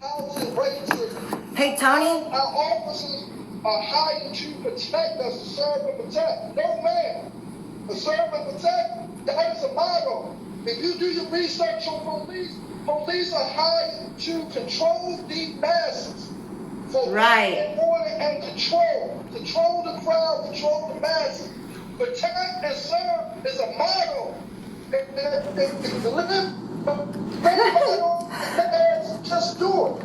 housing racism. Hey, Tony? Our officers are hired to protect us, to serve and protect. No, man. To serve and protect, that is a motto. If you do your research on police are hired to control the masses. For right. Order and control. Control the crowd, control the masses. Protect and serve is a motto. Just do it.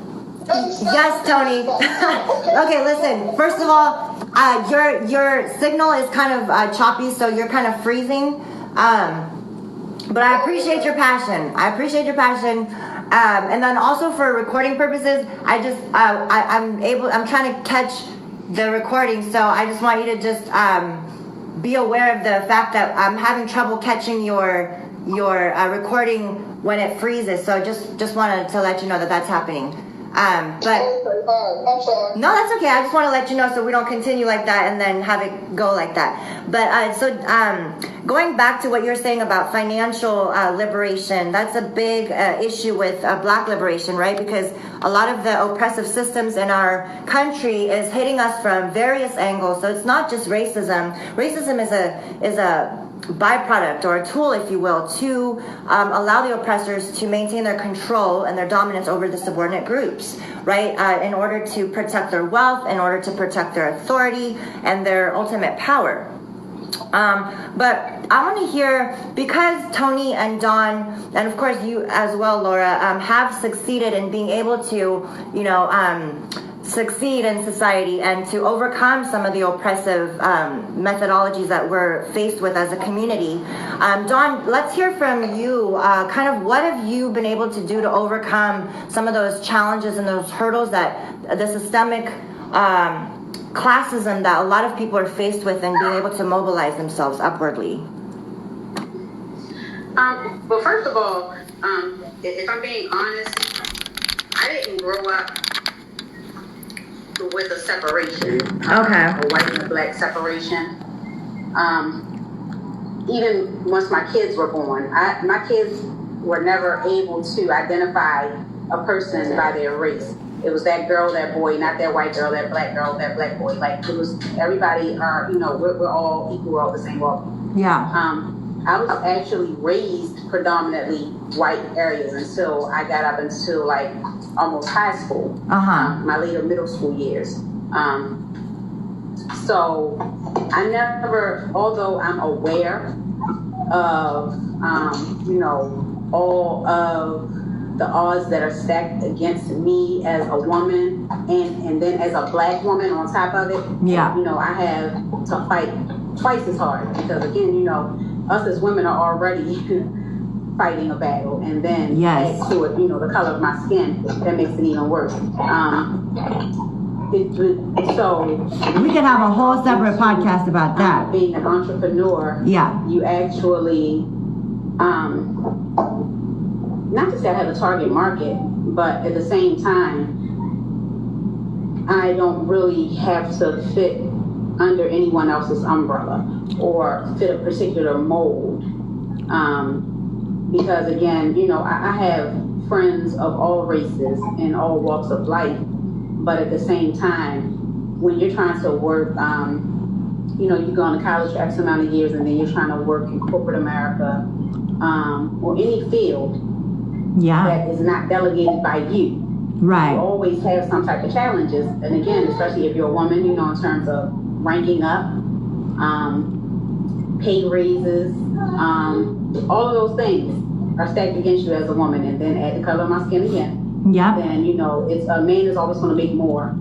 Yes, Tony. Okay, listen. First of all, your signal is kind of choppy, so you're kind of freezing. But I appreciate your passion. And then also for recording purposes, I'm trying to catch the recording, so I just want you to just be aware of the fact that I'm having trouble catching your recording when it freezes. So just wanted to let you know that that's happening. But I'm sorry. No, that's okay. I just want to let you know so we don't continue like that and then have it go like that. But going back to what you're saying about financial liberation, that's a big issue with Black liberation, right? Because a lot of the oppressive systems in our country is hitting us from various angles. So it's not just racism. Racism is a byproduct or a tool, if you will, to allow the oppressors to maintain their control and their dominance over the subordinate groups, right? In order to protect their wealth, in order to protect their authority and their ultimate power. But I want to hear, because Tony and Don, and of course you as well, Laura, have succeeded in being able to, succeed in society and to overcome some of the oppressive methodologies that we're faced with as a community. Dawn, let's hear from you. Kind of what have you been able to do to overcome some of those challenges and those hurdles that the systemic classism that a lot of people are faced with and being able to mobilize themselves upwardly? Well, first of all, if I'm being honest, I didn't grow up with a separation. Okay. A white and a black separation. Even once my kids were born, my kids were never able to identify a person by their race. It was that girl, that boy, not that white girl, that black boy. Like, it was everybody are, we're all equal, we're all the same. Yeah. I was actually raised predominantly white areas until I got up until like almost high school, my later middle school years. So I never, although I'm aware of, all of the odds that are stacked against me as a woman and then as a black woman on top of it, I have to fight twice as hard because again, us as women are already fighting a battle, and then add to it, the color of my skin, that makes it even worse. So we could have a whole separate podcast about that. Being an entrepreneur, you actually, not to say I have a target market, but at the same time, I don't really have to fit under anyone else's umbrella or fit a particular mold. Because again, I have friends of all races and all walks of life, but at the same time, when you're trying to work, you go to college for X amount of years and then you're trying to work in corporate America, or any field that is not delegated by you. Right. You always have some type of challenges. And again, especially if you're a woman, in terms of ranking up, pay raises, all of those things are stacked against you as a woman. And then add the color of my skin again. Yeah. Then, it's a man is always going to make more,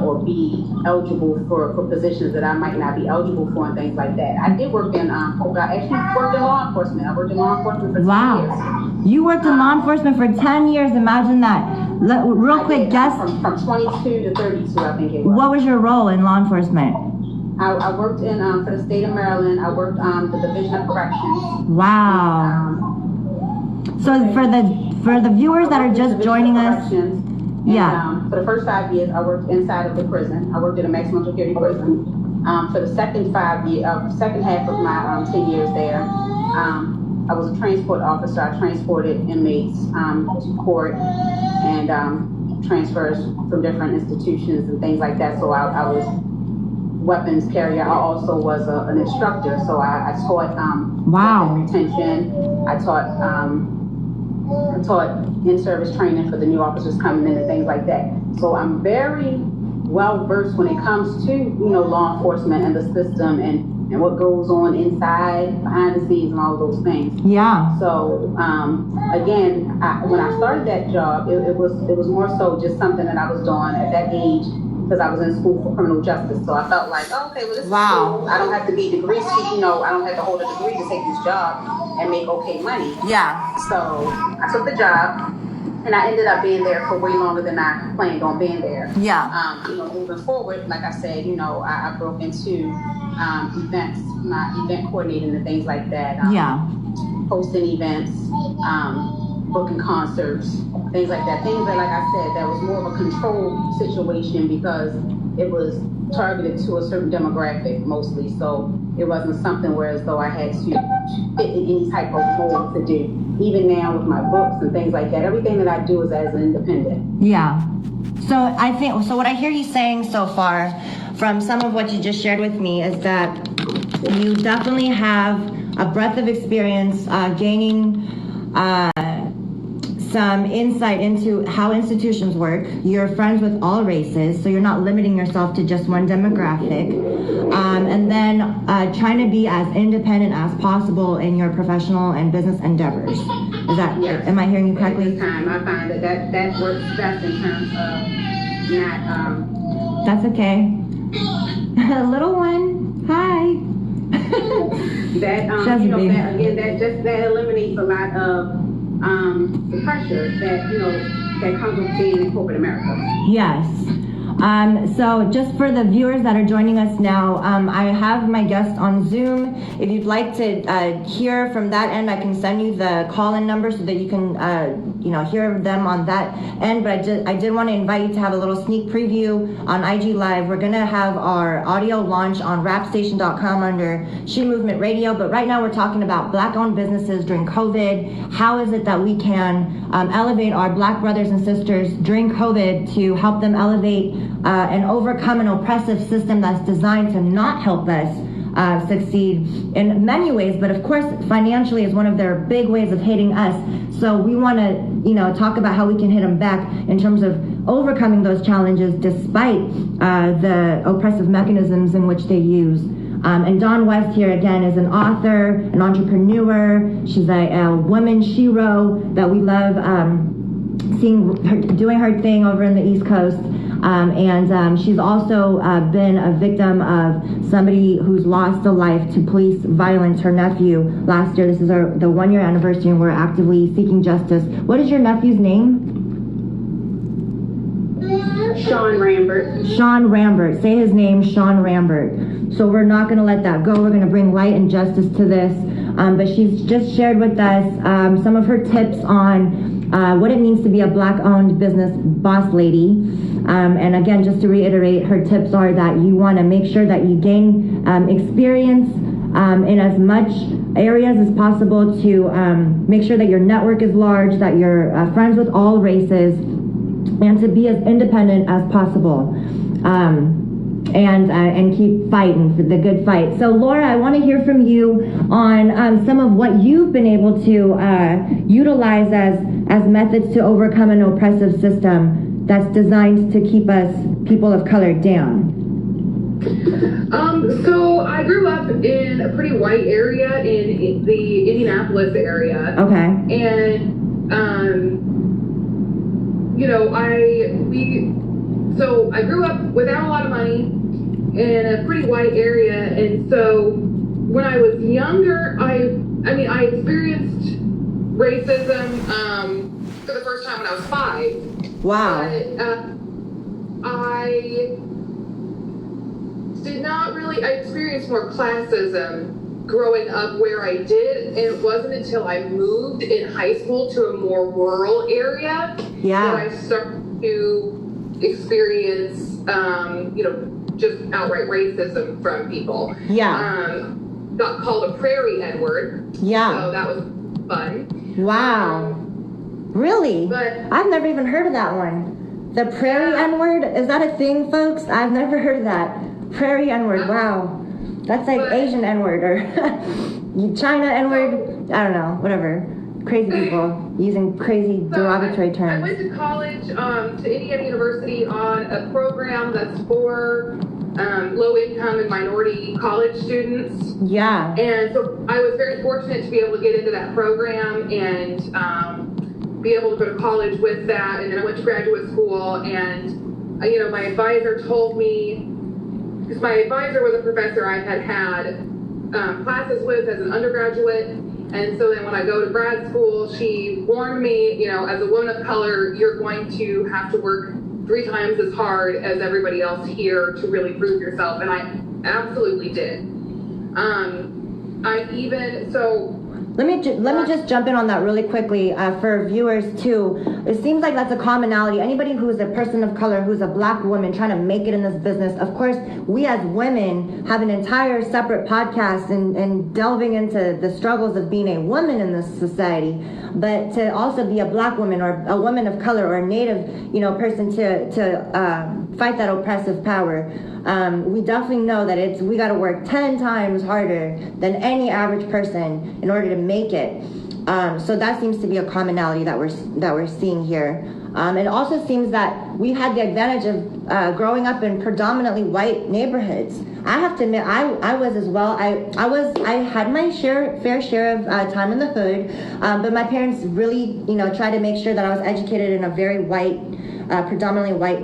or be eligible for positions that I might not be eligible for and things like that. I did work in, I actually worked in law enforcement. I worked in law enforcement for 10 years. You worked in law enforcement for 10 years. Imagine that. Real quick, guess. From 22 to 32, I think it was. What was your role in law enforcement? I worked in, for the state of Maryland. I worked the Division of Corrections. Wow. So for the viewers that are just joining us. For the first 5 years, I worked inside of the prison. I worked in a maximum security prison. For the second half of my 10 years there, I was a transport officer. I transported inmates to court, and transfers from different institutions and things like that. So I was weapons carrier. I also was an instructor. So I taught weapon retention. I taught in-service training for the new officers coming in and things like that. So I'm very well versed when it comes to, law enforcement and the system and what goes on inside, behind the scenes, and all of those things. Yeah. So again, when I started that job, it was more so just something that I was doing at that age because I was in school for criminal justice. So I felt like, oh, okay, well, this is cool. I don't have to be degree, I don't have to hold a degree to take this job and make okay money. Yeah. So I took the job. And I ended up being there for way longer than I planned on being there. Yeah. Moving forward, like I said, I broke into events, my event coordinating and things like that. Hosting events, booking concerts, things like that. Things that, like I said, that was more of a controlled situation because it was targeted to a certain demographic mostly. So it wasn't something where as though I had to fit in any type of mold to do. Even now with my books and things like that, everything that I do is as an independent. Yeah. So what I hear you saying so far from some of what you just shared with me is that you definitely have a breadth of experience gaining some insight into how institutions work. You're friends with all races, so you're not limiting yourself to just one demographic. And then trying to be as independent as possible in your professional and business endeavors. Is that, yes. Am I hearing you correctly? At this time, I find that works best in terms of not... That's okay. Little one, hi. that eliminates a lot of the pressure that comes with being in corporate America. Yes. So just for the viewers that are joining us now, I have my guest on Zoom. If you'd like to hear from that end, I can send you the call-in number so that you can hear them on that end. But I did want to invite you to have a little sneak preview on IG Live. We're going to have our audio launch on rapstation.com under She Movement Radio. But right now we're talking about Black-owned businesses during COVID. How is it that we can elevate our Black brothers and sisters during COVID to help them elevate and overcome an oppressive system that's designed to not help us succeed in many ways, but of course financially is one of their big ways of hitting us. So we want to talk about how we can hit them back in terms of overcoming those challenges despite the oppressive mechanisms in which they use. And Dawn West here again is an author, an entrepreneur. She's a woman shero that we love seeing her doing her thing over in the East Coast. And she's also been a victim of somebody who's lost a life to police violence, her nephew, last year. This is the 1 year anniversary, and we're actively seeking justice. What is your nephew's name? Sean Rambert. Sean Rambert. Say his name, Sean Rambert. So we're not going to let that go. We're going to bring light and justice to this. But she's just shared with us some of her tips on what it means to be a Black-owned business boss lady. And again, just to reiterate, her tips are that you want to make sure that you gain experience in as much areas as possible to make sure that your network is large, that you're friends with all races, and to be as independent as possible. And keep fighting for the good fight. So Laura, I want to hear from you on some of what you've been able to utilize as methods to overcome an oppressive system that's designed to keep us, people of color, down. So I grew up in a pretty white area in the Indianapolis area. Okay. And So I grew up without a lot of money in a pretty white area, and so when I was younger, I experienced racism for the first time when I was 5. Wow. But I did not really. I experienced more classism growing up where I did, and it wasn't until I moved in high school to a more rural area that I started to experience, just outright racism from people. Yeah. Got called a prairie N-word. Yeah. So that was fun. Wow. Really? But I've never even heard of that one. The prairie N-word? Is that a thing, folks? I've never heard of that. Prairie N-word, wow. That's like Asian N-word or China N-word. I don't know, whatever. Crazy people using crazy derogatory terms. I went to college, to Indiana University on a program that's for low-income and minority college students. Yeah. And so I was very fortunate to be able to get into that program and be able to go to college with that. And then I went to graduate school, and my advisor told me, because my advisor was a professor I had classes with as an undergraduate. And so then when I go to grad school, she warned me, as a woman of color, you're going to have to work 3 times as hard as everybody else here to really prove yourself. And I absolutely did. Let me just jump in on that really quickly for viewers too. It seems like that's a commonality. Anybody who's a person of color, who's a black woman trying to make it in this business, of course, we as women have an entire separate podcast and delving into the struggles of being a woman in this society. But to also be a black woman or a woman of color or a native, person to fight that oppressive power, we definitely know that we got to work 10 times harder than any average person in order to make it. So that seems to be a commonality that we're seeing here. It also seems that we had the advantage of growing up in predominantly white neighborhoods. I have to admit, I was as well. I had my fair share of time in the hood, but my parents really, tried to make sure that I was educated in a very white, predominantly white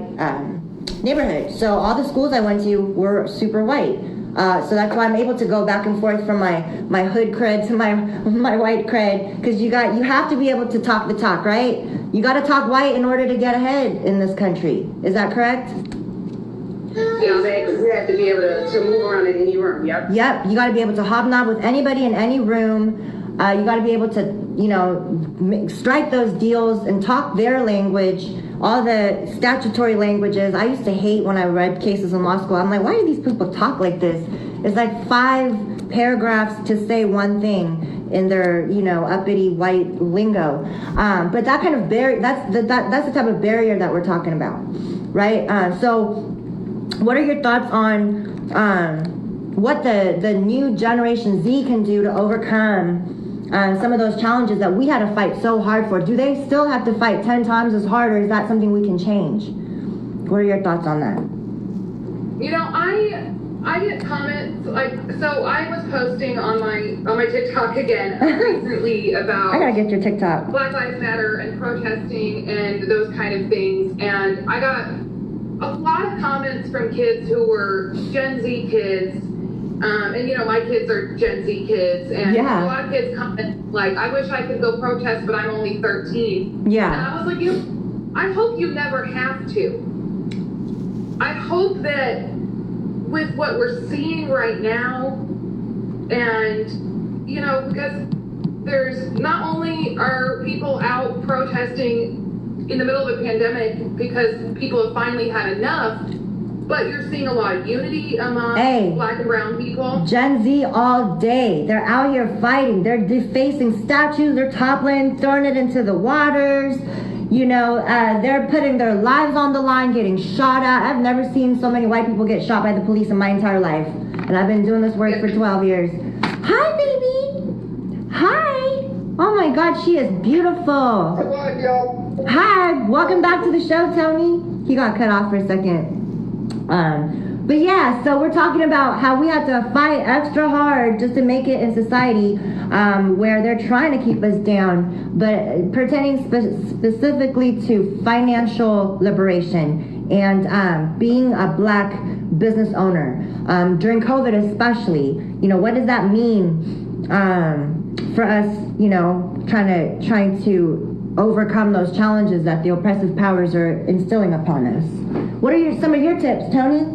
neighborhood. So all the schools I went to were super white. So that's why I'm able to go back and forth from my hood cred to my white cred, because you have to be able to talk the talk, right? You got to talk white in order to get ahead in this country. Is that correct? Yeah, exactly. You have to be able to move around in any room. Yep. Yep. You got to be able to hobnob with anybody in any room. You got to be able to, strike those deals and talk their language, all the statutory languages. I used to hate when I read cases in law school. I'm like, why do these people talk like this? It's like 5 paragraphs to say one thing in their, uppity white lingo. But that kind of that's the type of barrier that we're talking about, right? So what are your thoughts on what the new Generation Z can do to overcome some of those challenges that we had to fight so hard for? Do they still have to fight 10 times as hard, or is that something we can change? What are your thoughts on that? I get comments so I was posting on my TikTok again recently about I gotta get your TikTok. Black Lives Matter and protesting and those kind of things, and I got a lot of comments from kids who were Gen Z kids. And my kids are Gen Z kids, and a lot of kids comment like, I wish I could go protest, but I'm only 13. Yeah. And I was like, I hope you never have to. I hope that with what we're seeing right now, and, because there's not only are people out protesting in the middle of a pandemic because people have finally had enough, but you're seeing a lot of unity among black and brown people. Gen Z all day. They're out here fighting. They're defacing statues. They're toppling, throwing it into the waters. They're putting their lives on the line, getting shot at. I've never seen so many white people get shot by the police in my entire life. And I've been doing this work for 12 years. Hi, baby. Hi. Oh my God, she is beautiful. Hi. Welcome back to the show, Tony. He got cut off for a second. But yeah, so we're talking about how we have to fight extra hard just to make it in society, where they're trying to keep us down, but pertaining specifically to financial liberation and being a black business owner during COVID, especially. What does that mean for us? Trying to overcome those challenges that the oppressive powers are instilling upon us. What are some of your tips, Tony?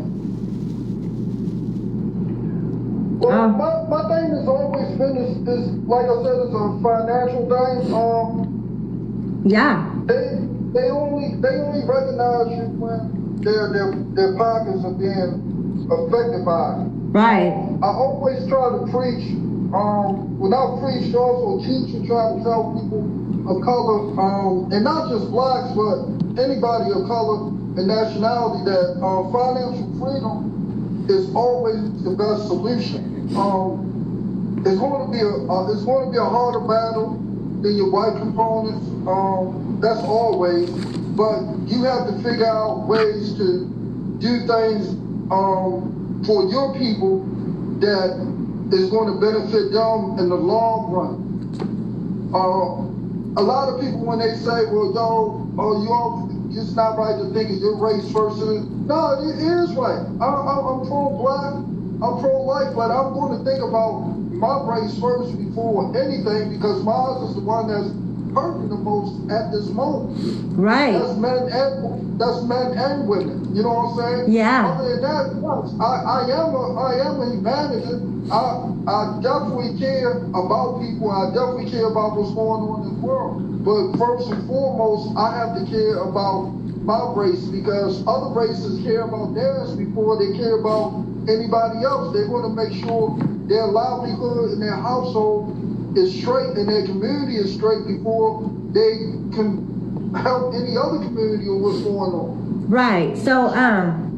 Well, my thing has always been is like I said, it's a financial thing. They only recognize you when their pockets are being affected by it. Right. I always try to preach without free shows or teaching, trying to tell people of color, and not just blacks, but anybody of color and nationality that financial freedom is always the best solution. It's going to be a harder battle than your white components. That's always, but you have to figure out ways to do things for your people that is going to benefit them in the long run. A lot of people, when they say, well, it's not right to think of your race first. No, it is right. I'm pro-black, I'm pro-life, but I'm going to think about my race first before anything, because mine is the one that's hurting the most at this moment. Right. That's men and women. You know what I'm saying? Yeah. Other than that, yes, I am a manager. I definitely care about people. I definitely care about what's going on in the world. But first and foremost, I have to care about my race, because other races care about theirs before they care about anybody else. They want to make sure their livelihood and their household is straight and their community is straight before they can help any other community or what's going on. Right. So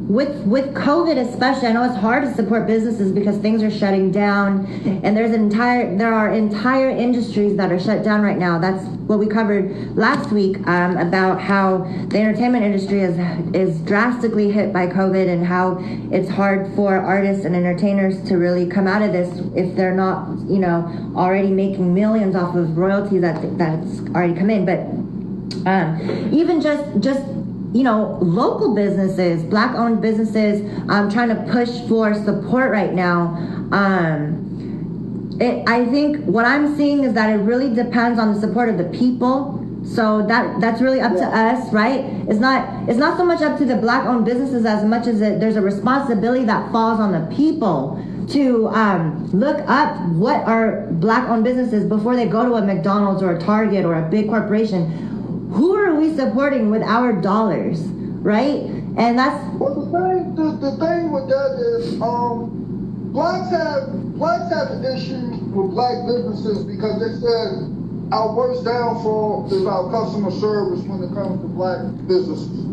with COVID especially, I know it's hard to support businesses because things are shutting down, and there are entire industries that are shut down right now. That's what we covered last week about how the entertainment industry is drastically hit by COVID, and how it's hard for artists and entertainers to really come out of this if they're not, already making millions off of royalties that's already come in. But even just local businesses, black-owned businesses, trying to push for support right now. I think what I'm seeing is that it really depends on the support of the people. So that's really up to us, right? It's not so much up to the black-owned businesses as much as there's a responsibility that falls on the people to look up what are black-owned businesses before they go to a McDonald's or a Target or a big corporation. Who are we supporting with our dollars, right? And that's... Well, the thing with that is, blacks have an issue with black businesses because they said our worst downfall is our customer service when it comes to black businesses.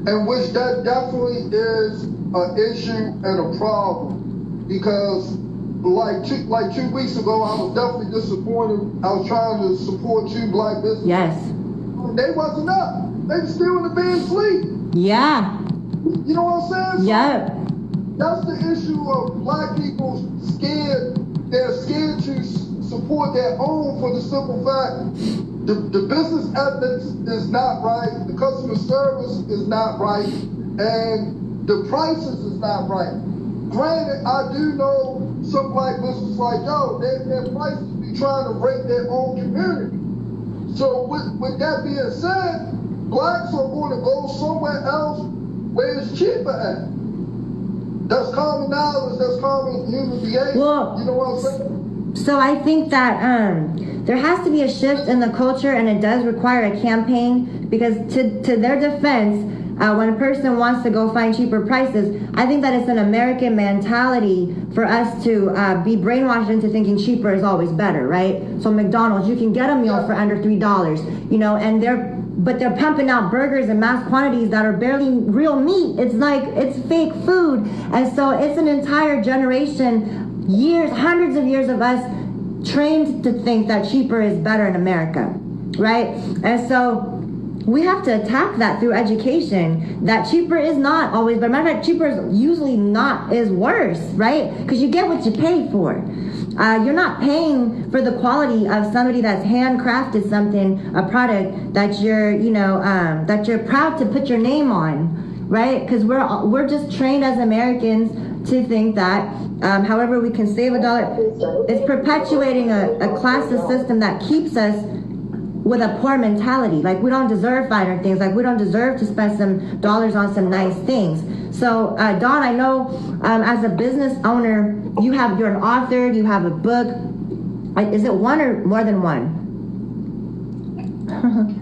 And which that definitely is an issue and a problem, because like 2 weeks ago, I was definitely disappointed. I was trying to support 2 black businesses. Yes. They wasn't up. They were still in the bed asleep. Yeah. You know what I'm saying? Yep. That's the issue of black people scared. They're scared to support their own for the simple fact the business ethics is not right, the customer service is not right, and the prices is not right. Granted, I do know some black businesses like, their prices be trying to rate their own community. So with that being said, blacks are going to go somewhere else where it's cheaper at. That's common knowledge, that's common human behavior. Well, you know what I'm saying? So I think that there has to be a shift in the culture, and it does require a campaign, because to their defense, when a person wants to go find cheaper prices, I think that it's an American mentality for us to be brainwashed into thinking cheaper is always better, right? So McDonald's, you can get a meal for under $3, and they're pumping out burgers in mass quantities that are barely real meat. It's like, it's fake food. And so it's an entire generation, years, hundreds of years of us trained to think that cheaper is better in America, right? And so we have to attack that through education, that cheaper is not always, but matter of fact, cheaper is usually not is worse, right? Because you get what you pay for. You're not paying for the quality of somebody that's handcrafted something, a product that you're, that you're proud to put your name on, right? Because we're just trained as Americans to think that however we can save a dollar, it's perpetuating a classist system that keeps us with a poor mentality. Like, we don't deserve finer things. Like, we don't deserve to spend some dollars on some nice things. So, Dawn, I know as a business owner, you're an author, you have a book. Is it one or more than one?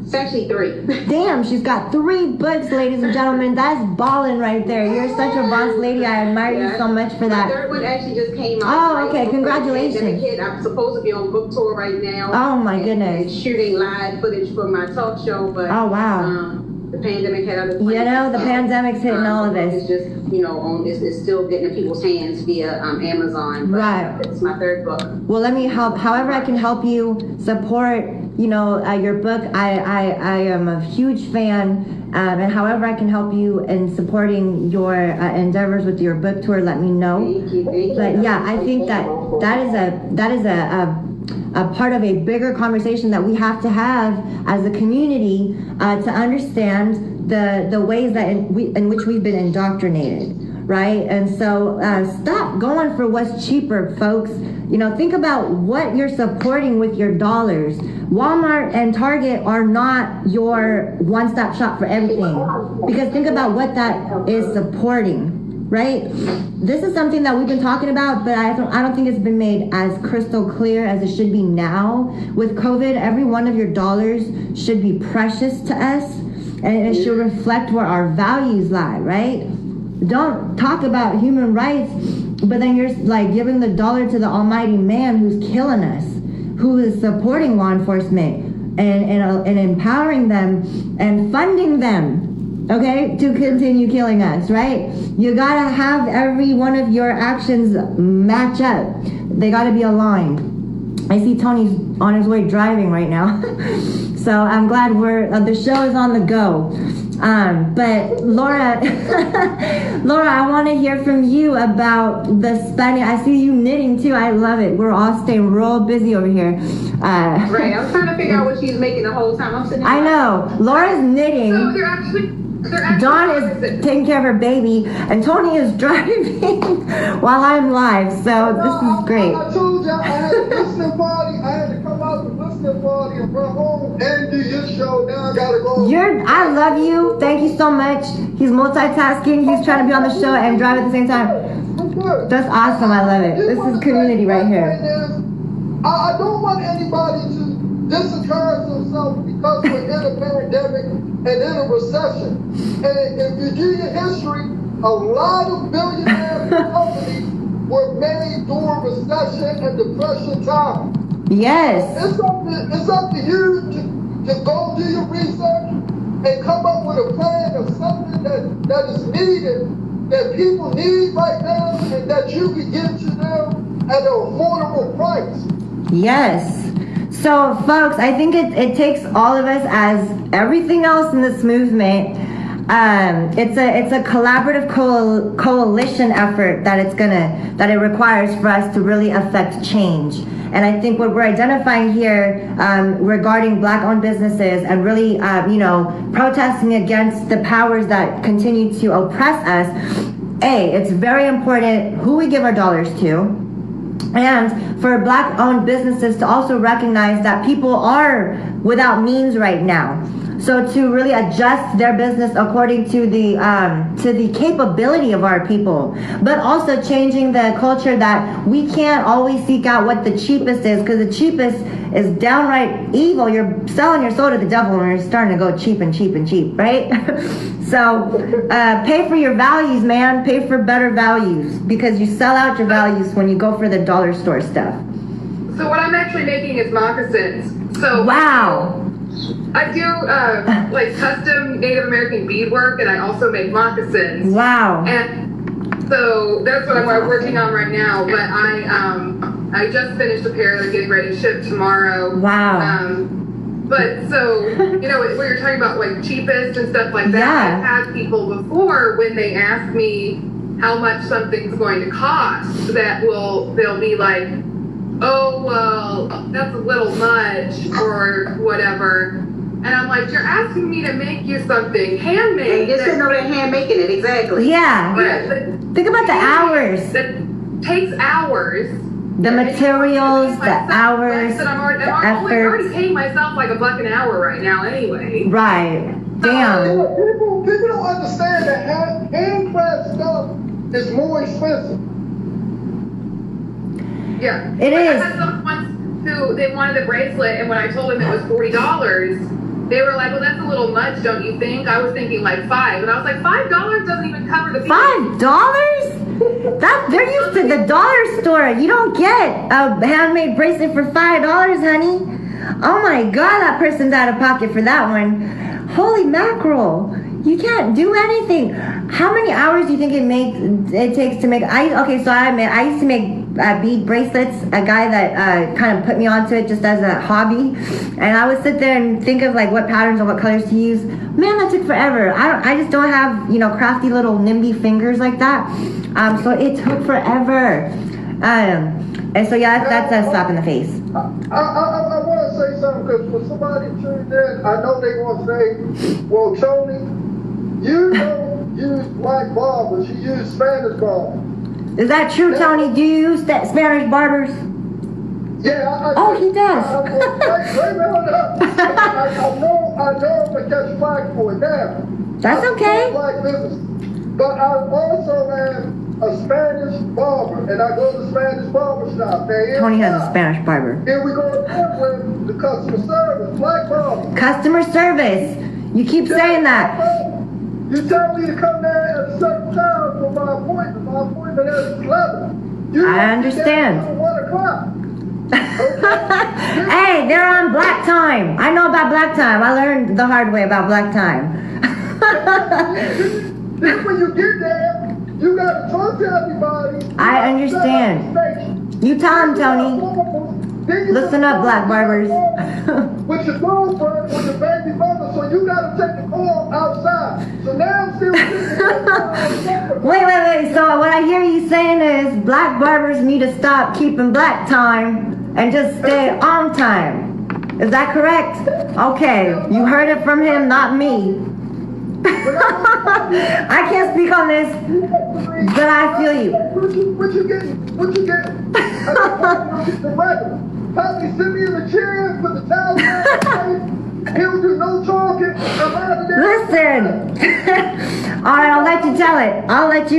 It's actually 3. Damn, she's got 3 books, ladies and gentlemen. That's balling right there. You're such a boss lady. I admire you so much for that. The 3rd one actually just came out. Oh, okay. Congratulations. I'm supposed to be on book tour right now. Oh my goodness. And shooting live footage for my talk show, but oh wow. The pandemic had other plans. You know, the pandemic's hitting all of this. It's just, it's still getting in people's hands via Amazon. Right. It's my 3rd book. Well, let me help. However I can help you support, your book. I am a huge fan. And however I can help you in supporting your endeavors with your book tour, let me know. Thank you. But yeah, I think that is a part of a bigger conversation that we have to have as a community to understand the ways that in which we've been indoctrinated, right? And so stop going for what's cheaper, folks. Think about what you're supporting with your dollars. Walmart and Target are not your one-stop shop for everything, because think about what that is supporting. Right? This is something that we've been talking about, but I don't think it's been made as crystal clear as it should be now. With COVID, every one of your dollars should be precious to us, and it should reflect where our values lie, right? Don't talk about human rights, but then you're like giving the dollar to the almighty man who's killing us, who is supporting law enforcement and empowering them and funding them, okay, to continue killing us, right? You gotta have every one of your actions match up. They gotta be aligned. I see Tony's on his way driving right now. So I'm glad the show is on the go. But Laura, Laura, I want to hear from you about the spending. I see you knitting too. I love it. We're all staying real busy over here. Right. I'm trying to figure out what she's making the whole time. I'm sitting. I know. Laura's knitting. So they're actually Dawn is taking care of her baby, and Tony is driving while I'm live. So this is great. I told y'all I had a listening party. I had to come out to the listening party and run home and do your show. Now I gotta go. I love you. Thank you so much. He's multitasking. He's trying to be on the show and drive at the same time. That's awesome. I love it. This is community right here. I don't want anybody to disencourage themselves because we're in a pandemic and in a recession. And if you do your history, a lot of billionaire companies were made during recession and depression time. Yes. It's up to you to go do your research and come up with a plan of something that is needed, that people need right now, and that you can give to them at an affordable price. Yes. So, folks, I think it takes all of us, as everything else in this movement. It's a collaborative coalition effort that it requires for us to really affect change. And I think what we're identifying here regarding Black-owned businesses and really, protesting against the powers that continue to oppress us. It's very important who we give our dollars to. And for Black-owned businesses to also recognize that people are without means right now. So to really adjust their business according to the capability of our people, but also changing the culture that we can't always seek out what the cheapest is, because the cheapest is downright evil. You're selling your soul to the devil when you're starting to go cheap and cheap and cheap, right? So pay for your values, man. Pay for better values, because you sell out your values when you go for the dollar store stuff. So what I'm actually making is moccasins. So wow. I do like custom Native American beadwork, and I also make moccasins. Wow. And so that's what I'm working on right now. But I just finished a pair that are getting ready to ship tomorrow. Wow. But so, when you're talking about like cheapest and stuff like that, Yeah. I've had people before when they ask me how much something's going to cost, they'll be like, oh, well, that's a little much or whatever. And I'm like, you're asking me to make you something handmade. And you're sitting over there hand making it, exactly. Yeah. Think about the hours. That takes hours. The materials, the hours, I'm already effort. paying myself like $1 an hour right now anyway. Right. Damn. People don't understand that handcraft stuff is more expensive. Yeah. It is. I had someone once who they wanted the bracelet, and when I told them it was $40, they were like, "Well, that's a little much, don't you think?" I was thinking like $5, and I was like, $5 doesn't even cover the $5? They're used to the dollar store. You don't get a handmade bracelet for $5, honey. Oh my God, that person's out of pocket for that one. Holy mackerel! You can't do anything. How many hours do you think it takes to make? I used to make bead bracelets. A guy that kind of put me onto it just as a hobby, and I would sit there and think of like what patterns and what colors to use. Man, that took forever. I just don't have crafty little nimby fingers like that. So it took forever. And so yeah, that's a slap in the face. I want to say something, because for somebody tuned in, I know they want to say, well, Tony, you don't use black barbers, you use Spanish barbers. Is that true, Tony? Do you use Spanish barbers? Yeah, he does. I know I'm going to catch flack for it now. That's okay. Black business. But I also am a Spanish barber, and I go to Spanish barber shop. Tony has a Spanish barber. Here we go again with the customer service, black barber. Customer service. You keep saying that. You tell me to come there at a certain time for my appointment. My appointment is 11. I understand. At 1 o'clock. Okay? Hey, they're on black time. I know about black time. I learned the hard way about black time. Then when you get there, you gotta talk to everybody. I understand. You tell them, Tony. Listen up, black barbers. With your girlfriend or your baby mother, so you gotta take the call outside. So now I'm still Wait. So what I hear you saying is black barbers need to stop keeping black time and just stay on time. Is that correct? Okay, you heard it from him, not me. I can't speak on this, but I feel you. What you getting? The weather. Probably sit me in the chair, put the towel down. He'll do no talking. I'm out of there. Listen. All right, I'll let you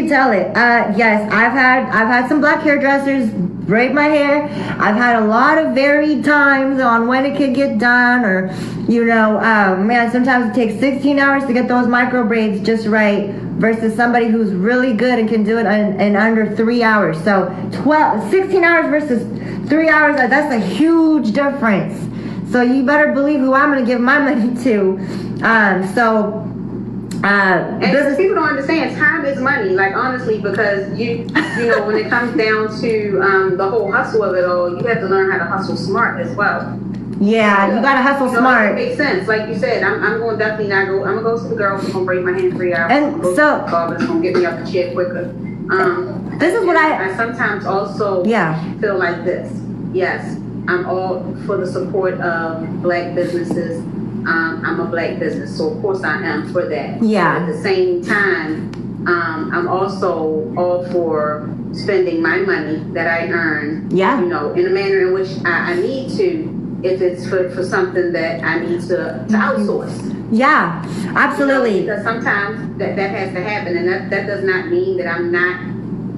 tell it. Yes, I've had some black hairdressers braid my hair. I've had a lot of varied times on when it could get done, or man, sometimes it takes 16 hours to get those micro braids just right versus somebody who's really good and can do it in under 3 hours. So 16 hours versus 3 hours, that's a huge difference. So you better believe who I'm going to give my money to. And people don't understand, time is money, like honestly, because you know when it comes down to the whole hustle of it all, you have to learn how to hustle smart as well. Yeah, you gotta hustle smart. It makes sense. Like you said, I'm going to definitely not go. I'm going to go to the girl who's going to break my hand 3 hours. And so it's going to get me up the chair quicker. This is what I sometimes also feel like this. Yes, I'm all for the support of black businesses. I'm a black business, so of course I am for that. Yeah. But at the same time, I'm also all for spending my money that I earn. Yeah. In a manner in which I need to, if it's for something that I need to outsource. Yeah, absolutely. Because sometimes that has to happen, and that does not mean that I'm not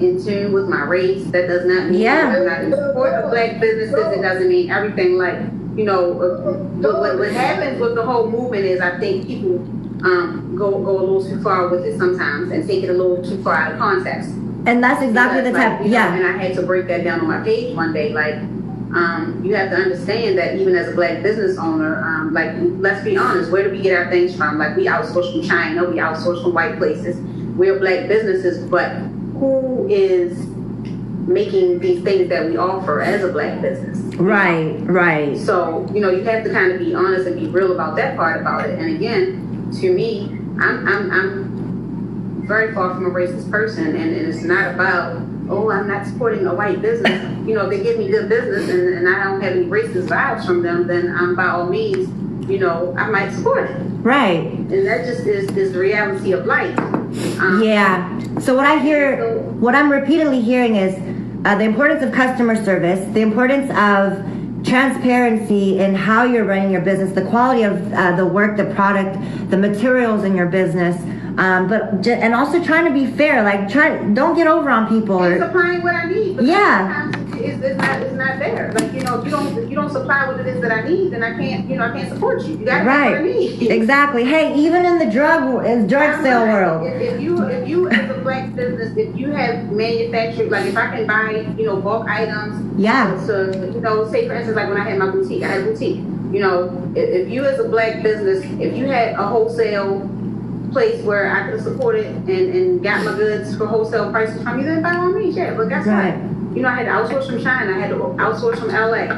in tune with my race. That does not mean that I'm not in support of black businesses. It doesn't mean everything like. What happens with the whole movement is I think people go a little too far with it sometimes and take it a little too far out of context. And that's exactly the type, and I had to break that down on my page one day. Like, you have to understand that even as a black business owner, like, let's be honest, where do we get our things from? Like, we outsource from China, we outsource from white places. We're black businesses, but who is making these things that we offer as a black business? Right. So, you have to kind of be honest and be real about that part about it. And again, to me, I'm very far from a racist person, and it's not about, I'm not supporting a white business. If they give me good business and I don't have any racist vibes from them, then by all means, I might support it. Right. And that just is the reality of life. So what I'm repeatedly hearing is the importance of customer service, the importance of transparency in how you're running your business, the quality of the work, the product, the materials in your business, and also trying to be fair. Like, don't get over on people. And supplying what I need. Yeah. it's not there. Like, if you don't supply what it is that I need, then I can't support you. You got what I need. Exactly. Hey, even in the drug sale world. If you as a black business, if you have manufactured, like if I can buy, bulk items. Yeah. So, say for instance, like when I had my boutique, I had a boutique. If you as a black business, if you had a wholesale place where I could have supported and got my goods for wholesale prices from you, then by all means, yeah. But guess what? I had to outsource from China. I had to outsource from LA.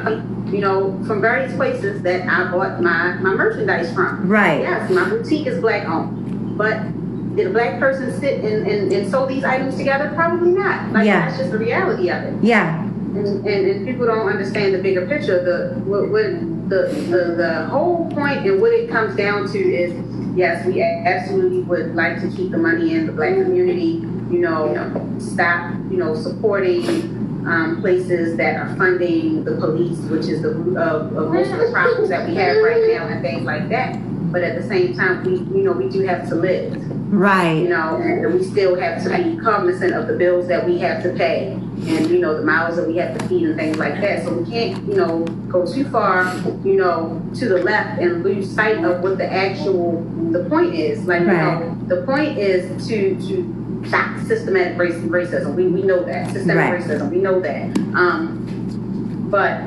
From various places that I bought my merchandise from. Right. Yes, my boutique is black owned. But did a black person sit and sew these items together? Probably not. That's just the reality of it. Yeah. And people don't understand the bigger picture. The whole point and what it comes down to is, yes, we absolutely would like to keep the money in the black community. Stop, supporting places that are funding the police, which is the root of most of the problems that we have right now and things like that. But at the same time, we do have to live. Right. And we still have to be cognizant of the bills that we have to pay and, the mouths that we have to feed and things like that. So we can't, go too far, to the left and lose sight of what the point is. Like, the point is to stop systematic racism. We know that. Systemic racism, we know that. But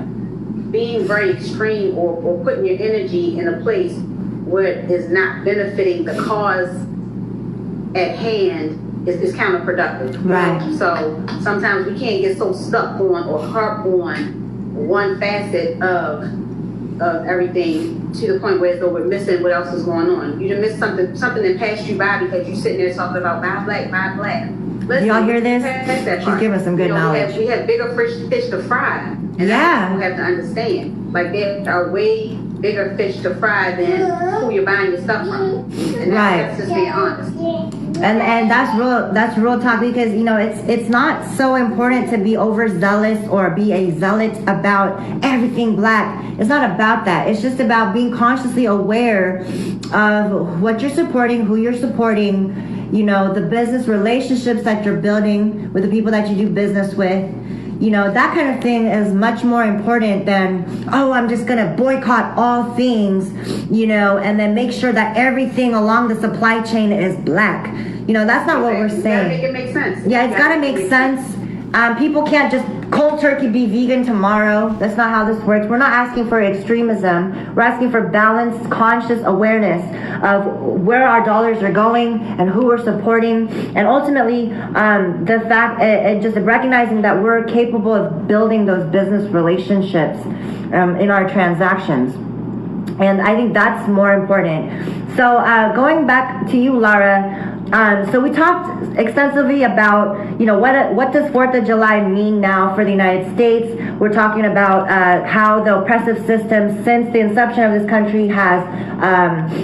being very extreme or putting your energy in a place where it is not benefiting the cause at hand is counterproductive. Right. So sometimes we can't get so stuck on or harp on one facet of everything to the point where as though we're missing what else is going on. You done missed something that passed you by because you're sitting there talking about buy black. Listen, y'all hear this? She's giving some good knowledge. We have bigger fish to fry. And that's what we have to understand. Like, there are way bigger fish to fry than who you're buying your stuff from. And that's just being honest. And that's real talk, because it's not so important to be overzealous or be a zealot about everything black. It's not about that. It's just about being consciously aware of what you're supporting, who you're supporting, the business relationships that you're building with the people that you do business with. That kind of thing is much more important than, I'm just going to boycott all things, and then make sure that everything along the supply chain is black. That's not what we're saying. You gotta make it make sense. Yeah, it's got to make sense. People can't just cold turkey be vegan tomorrow. That's not how this works. We're not asking for extremism. We're asking for balanced, conscious awareness of where our dollars are going and who we're supporting, and ultimately the fact, just recognizing that we're capable of building those business relationships in our transactions. And I think that's more important. So going back to you, Lara, so we talked extensively about, what does 4th of July mean now for the United States. We're talking about how the oppressive system since the inception of this country has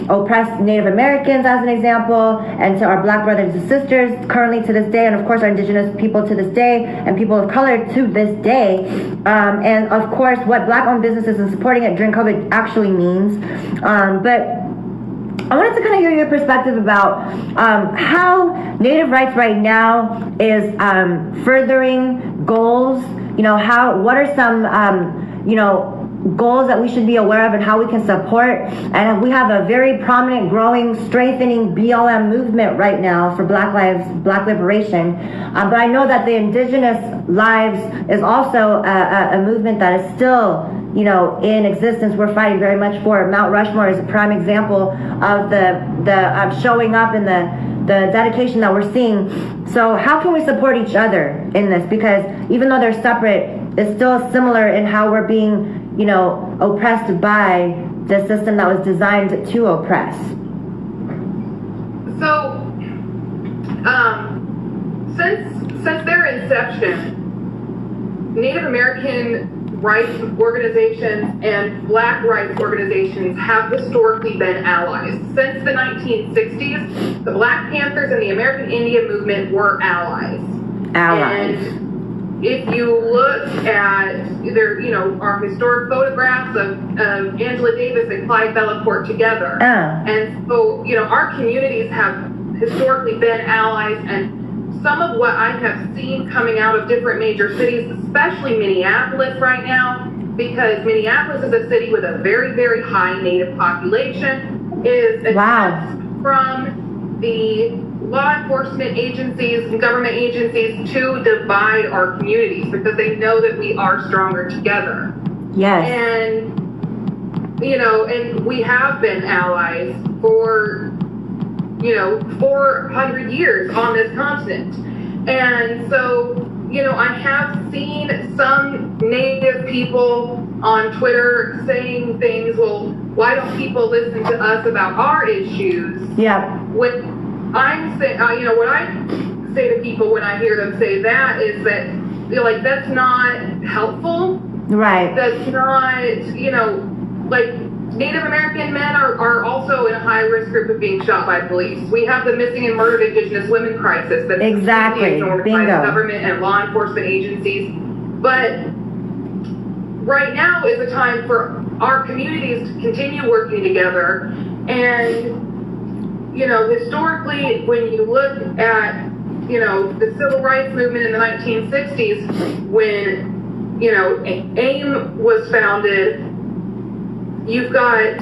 oppressed Native Americans, as an example, and to our black brothers and sisters currently to this day, and of course our indigenous people to this day, and people of color to this day, and of course what black-owned businesses and supporting it during COVID actually means. But I wanted to kind of hear your perspective about how Native rights right now is furthering goals. What are some goals that we should be aware of and how we can support. And we have a very prominent, growing, strengthening BLM movement right now for Black lives, Black liberation. But I know that the indigenous lives is also a movement that is still in existence. We're fighting very much for. Mount Rushmore is a prime example of the showing up and the dedication that we're seeing. So how can we support each other in this? Because even though they're separate, it's still similar in how we're being, oppressed by the system that was designed to oppress. So, since their inception, Native American rights organizations and Black rights organizations have historically been allies. Since the 1960s, the Black Panthers and the American Indian movement were allies. And if you look at our historic photographs of Angela Davis and Clyde Bellacourt together, and so our communities have historically been allies, and some of what I have seen coming out of different major cities, especially Minneapolis right now, because Minneapolis is a city with a very, very high Native population, is attempts from the law enforcement agencies and government agencies to divide our communities because they know that we are stronger together. Yes. And, you know, and we have been allies for, you know, 400 years on this continent. And so, you know, I have seen some Native people on Twitter saying things, well, why don't people listen to us about our issues? Yeah. When I'm saying, you know, what I say to people when I hear them say that is that, you know, like, that's not helpful. Right. That's not, you know, like, Native American men are also in a high risk group of being shot by police. We have the missing and murdered Indigenous women crisis that's completely ignored by the government and law enforcement agencies. But right now is a time for our communities to continue working together. And, you know, historically, when you look at, you know, the civil rights movement in the 1960s, when, you know, AIM was founded, you've got